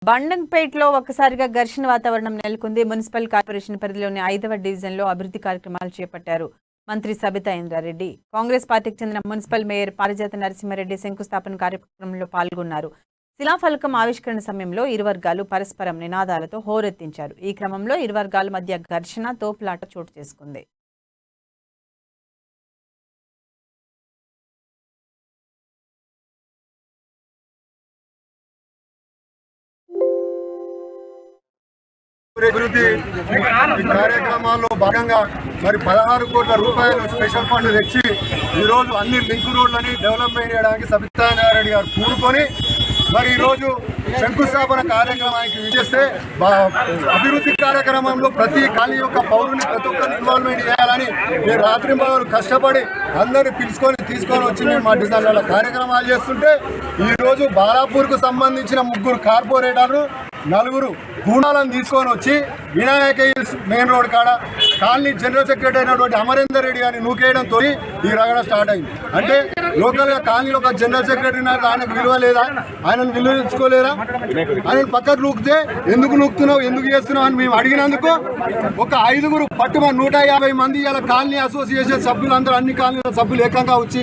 బండంపేటలో ఒక్కసారిగా ఘర్షణ వాతావరణం నెలకొంది. మున్సిపల్ కార్పొరేషన్ పరిధిలోని 5వ డివిజన్లో అభివృద్ధి కార్యక్రమాలు చేపట్టారు మంత్రి సబితా ఇంద్రారెడ్డి. కాంగ్రెస్ పార్టీకి చెందిన మున్సిపల్ మేయర్ పారిజాత నరసింహారెడ్డి శంకుస్థాపన కార్యక్రమంలో పాల్గొన్నారు. శిలాఫలకం ఆవిష్కరణ సమయంలో ఇరు వర్గాలు పరస్పరం నినాదాలతో హోరెత్తించారు. ఈ క్రమంలో ఇరు వర్గాల మధ్య ఘర్షణ, తోపులాట చోటు చేసుకుంది. అభివృద్ధి కార్యక్రమాల్లో భాగంగా మరి 16 కోట్ల రూపాయలు స్పెషల్ ఫండ్ తెచ్చి ఈరోజు అన్ని లింక్ రోడ్లని డెవలప్మెంట్ చేయడానికి సబితా ఇంద్రారెడ్డి గారు కూడుకొని మరి ఈరోజు శంకుస్థాపన కార్యక్రమానికి విజేస్తే అభివృద్ధి కార్యక్రమంలో ప్రతి కాలనీ యొక్క పౌరుని ప్రతి ఒక్కరిని ఇన్వాల్వ్మెంట్ చేయాలని మేము రాత్రి పగలు కష్టపడి అందరినీ తీసుకొని వచ్చి మేము మా డిజైన్ల కార్యక్రమాలు చేస్తుంటే ఈరోజు బాలాపూర్కు సంబంధించిన 3 కార్పొరేటర్లు 4 గూడాలను తీసుకొని వచ్చి వినాయక హిల్స్ మెయిన్ రోడ్ కాడ కాలనీ జనరల్ సెక్రటరీ అయినటువంటి అమరేందర్ రెడ్డి గారిని నూకేయడంతో ఈ రగడ స్టార్ట్ అయింది. అంటే లోకల్గా కాలనీలో ఒక జనరల్ సెక్రటరీ ఆయనకు విలువ లేదా, ఆయనను విలువించుకోలేరా, ఆయన పక్కకు నూకితే ఎందుకు నూకుతున్నావు, ఎందుకు చేస్తున్నావు అని మేము అడిగినందుకు ఒక 5 పట్టుమ 150 మంది ఇలా కాలనీ అసోసియేషన్ సభ్యులందరూ అన్ని కాలనీల సభ్యులు ఏకంగా వచ్చి